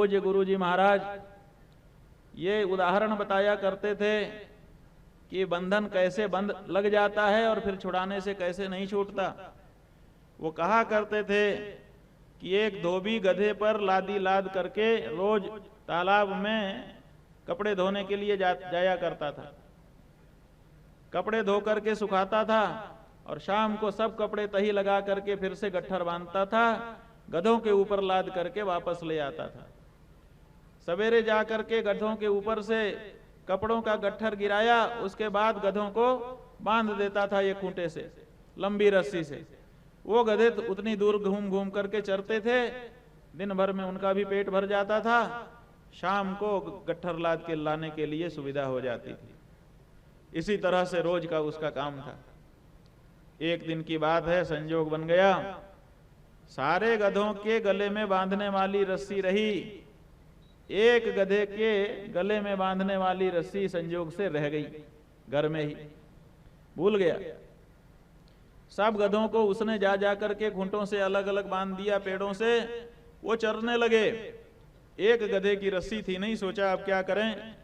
पूज्य गुरु जी महाराज ये उदाहरण बताया करते थे कि बंधन कैसे बंद लग जाता है और फिर छुड़ाने से कैसे नहीं छूटता। वो कहा करते थे कि एक धोबी गधे पर लादी लाद करके रोज तालाब में कपड़े धोने के लिए जाया करता था। कपड़े धो करके सुखाता था और शाम को सब कपड़े तही लगा करके फिर से गट्ठर बांधता था, गधों के ऊपर लाद करके वापस ले आता था। सवेरे जा करके गधों के ऊपर से कपड़ों का गट्ठर गिराया, उसके बाद गधों को बांध देता था ये खूंटे से, लंबी रस्सी से। वो गधे तो उतनी दूर घूम घूम करके चरते थे, दिन भर में उनका भी पेट भर जाता था, शाम को गट्ठर लाद के लाने के लिए सुविधा हो जाती थी। इसी तरह से रोज का उसका काम था। एक दिन की बात है, संजोग बन गया, सारे गधों के गले में बांधने वाली रस्सी रही, एक गधे के गले में बांधने वाली रस्सी संजोग से रह गई, घर में ही भूल गया। सब गधों को उसने जा जा करके खूंटों से अलग अलग बांध दिया, पेड़ों से, वो चरने लगे। एक गधे की रस्सी थी नहीं, सोचा अब क्या करें,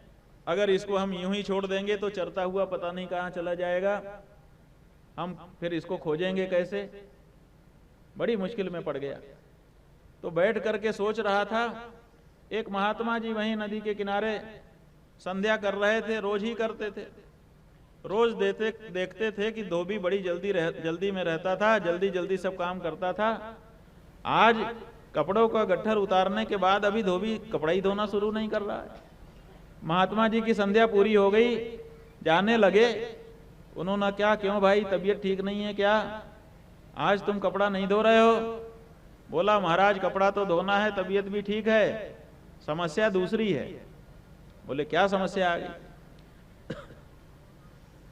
अगर इसको हम यूं ही छोड़ देंगे तो चरता हुआ पता नहीं कहां चला जाएगा, हम फिर इसको खोजेंगे कैसे, बड़ी मुश्किल में पड़ गया। तो बैठ करके सोच रहा था। एक महात्मा जी वहीं नदी के किनारे संध्या कर रहे थे, रोज ही करते थे। रोज देखते थे कि धोबी बड़ी जल्दी में रहता था, जल्दी जल्दी सब काम करता था। आज कपड़ों का गट्ठर उतारने के बाद अभी धोबी कपड़ा ही धोना शुरू नहीं कर रहा है। महात्मा जी की संध्या पूरी हो गई, जाने लगे। उन्होंने क्या, क्यों भाई तबीयत ठीक नहीं है क्या, आज तुम कपड़ा नहीं धो रहे हो? बोला महाराज कपड़ा तो धोना है, तबीयत भी ठीक है, समस्या दूसरी है। बोले क्या समस्या आ गई?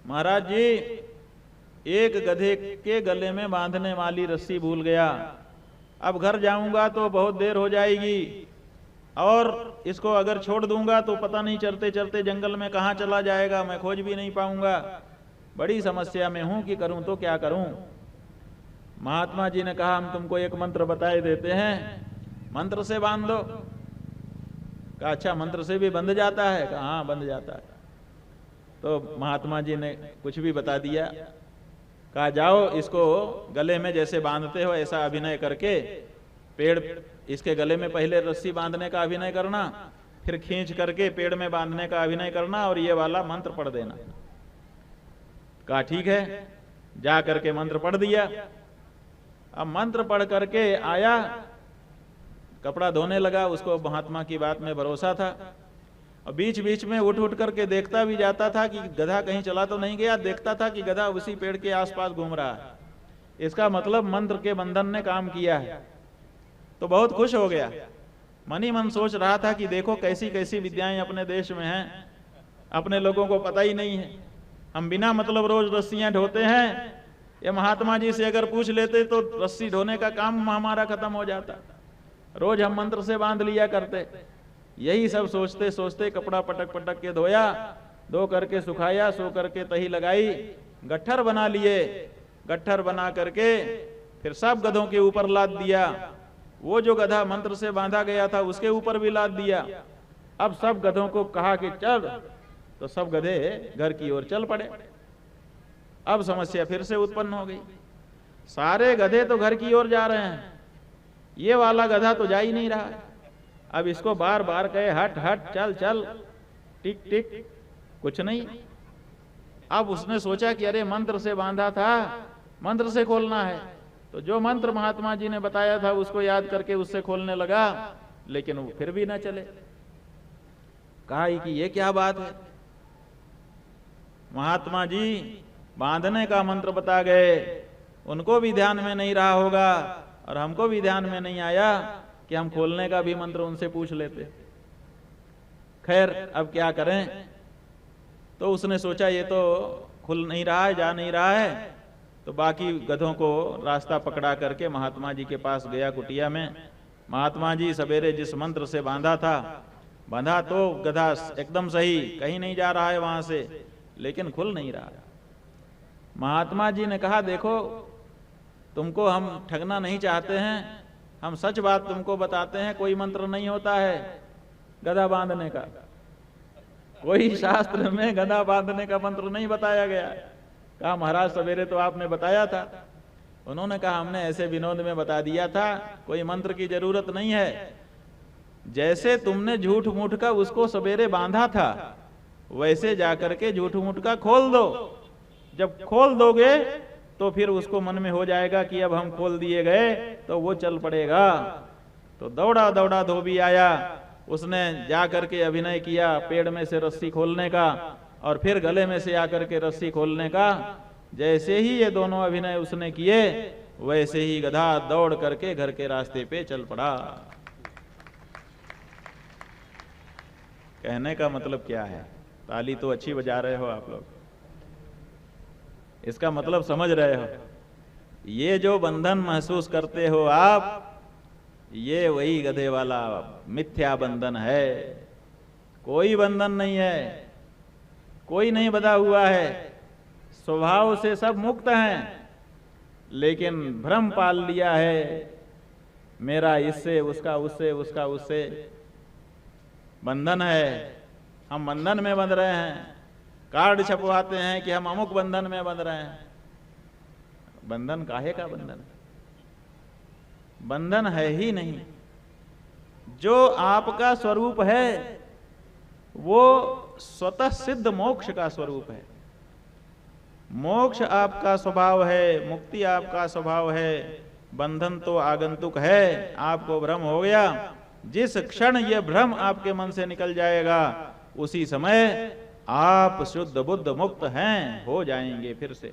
महाराज जी एक गधे के गले में बांधने वाली रस्सी भूल गया, अब घर जाऊंगा तो बहुत देर हो जाएगी, और इसको अगर छोड़ दूंगा तो पता नहीं चलते चलते जंगल में कहां चला जाएगा, मैं खोज भी नहीं पाऊंगा, बड़ी समस्या में हूं कि करूं तो क्या करूं। महात्मा जी ने कहा हम तुमको एक मंत्र बताए देते हैं, मंत्र से बांध दो। कहा अच्छा मंत्र से भी बंध जाता है? कहा हाँ बंध जाता है। तो महात्मा जी ने कुछ भी बता दिया। कहा जाओ इसको गले में जैसे बांधते हो ऐसा अभिनय करके पेड़, इसके गले में पहले रस्सी बांधने का अभिनय करना, फिर खींच करके पेड़ में बांधने का अभिनय करना और ये वाला मंत्र पढ़ देना। कहा ठीक है, जा करके मंत्र पढ़ दिया। अब मंत्र पढ़ करके आया, कपड़ा धोने लगा, उसको महात्मा की बात में भरोसा था। और बीच बीच में उठ उठ करके देखता भी जाता था कि गधा कहीं चला तो नहीं गया, देखता था कि गधा उसी पेड़ के आसपास घूम रहा है। इसका मतलब मंत्र के बंधन ने काम किया है। तो बहुत खुश हो गया, मन ही मन सोच रहा था कि देखो कैसी कैसी विद्याएं अपने देश में हैं, अपने लोगों को पता ही नहीं है। हम बिना मतलब रोज रस्सियां ढोते हैं, ये महात्मा जी से अगर पूछ लेते तो रस्सी ढोने का काम हमारा खत्म हो जाता। रोज हम मंत्र से बांध लिया करते। यही सब सोचते सोचते कपड़ा पटक पटक के धोया, धो करके सुखाया, सो करके तही लगाई, गट्ठर बना लिए। गट्ठर बना करके फिर सब गधों के ऊपर लाद दिया। वो जो गधा मंत्र से बांधा गया था उसके ऊपर भी लाद दिया। अब सब गधों को कहा कि चल, तो सब गधे घर की ओर चल पड़े। अब समस्या फिर से उत्पन्न हो गई। सारे गधे तो घर की ओर जा रहे हैं, ये वाला गधा तो जा ही नहीं रहा है। अब इसको बार बार कहे हट हट, चल चल, टिक टिक, कुछ नहीं। अब उसने सोचा कि अरे मंत्र से बांधा था, मंत्र से खोलना है। तो जो मंत्र महात्मा जी ने बताया था उसको याद करके उससे खोलने लगा, लेकिन वो फिर भी ना चले। कहा कि ये क्या बात है, महात्मा जी बांधने का मंत्र बता गए, उनको भी ध्यान में नहीं रहा होगा और हमको भी ध्यान में नहीं आया कि हम खोलने का भी मंत्र उनसे पूछ लेते। खैर अब क्या करें। तो उसने सोचा ये तो खुल नहीं रहा है, जा नहीं रहा है। तो बाकी गधों को रास्ता पकड़ा करके महात्मा जी के पास गया कुटिया में। महात्मा जी सवेरे जिस मंत्र से बांधा था, बांधा तो गधा एकदम सही, कहीं नहीं जा रहा है वहां से, लेकिन खुल नहीं रहा है। महात्मा जी ने कहा देखो तुमको हम ठगना नहीं चाहते हैं, हम सच बात तुमको बताते हैं, कोई मंत्र नहीं होता है गधा बांधने का, कोई शास्त्र में गधा बांधने का मंत्र नहीं बताया गया। कहा महाराज सवेरे तो आपने बताया था। उन्होंने कहा हमने ऐसे विनोद में बता दिया था, कोई मंत्र की जरूरत नहीं है। जैसे तुमने झूठ मूठ का उसको सवेरे बांधा था, वैसे जाकर के झूठ मूठ का खोल दो। जब खोल दोगे तो फिर उसको मन में हो जाएगा कि अब हम खोल दिए गए, तो वो चल पड़ेगा। तो दौड़ा दौड़ा धोबी आया, उसने जाकर के अभिनय किया पेड़ में से रस्सी खोलने का और फिर गले में से आकर के रस्सी खोलने का। जैसे ही ये दोनों अभिनय उसने किए, वैसे ही गधा दौड़ करके घर के रास्ते पे चल पड़ा। कहने का मतलब क्या है? ताली तो अच्छी बजा रहे हो आप लोग, इसका मतलब समझ रहे हो? ये जो बंधन महसूस करते हो आप, ये वही गधे वाला मिथ्या बंधन है। कोई बंधन नहीं है, कोई नहीं बंधा हुआ है, स्वभाव से सब मुक्त हैं, लेकिन भ्रम पाल लिया है, मेरा इससे, उसका उससे, उसका उससे। बंधन है, हम बंधन में बंध रहे हैं, कार्ड छपवाते हैं कि हम अमुक बंधन में बंध रहे हैं। बंधन काहे का बंधन? बंधन है ही नहीं। जो आपका स्वरूप है वो स्वतः सिद्ध मोक्ष का स्वरूप है। मोक्ष आपका स्वभाव है, मुक्ति आपका स्वभाव है, बंधन तो आगंतुक है। आपको भ्रम हो गया, जिस क्षण यह भ्रम आपके मन से निकल जाएगा, उसी समय आप शुद्ध बुद्ध मुक्त हैं, हो जाएंगे फिर से।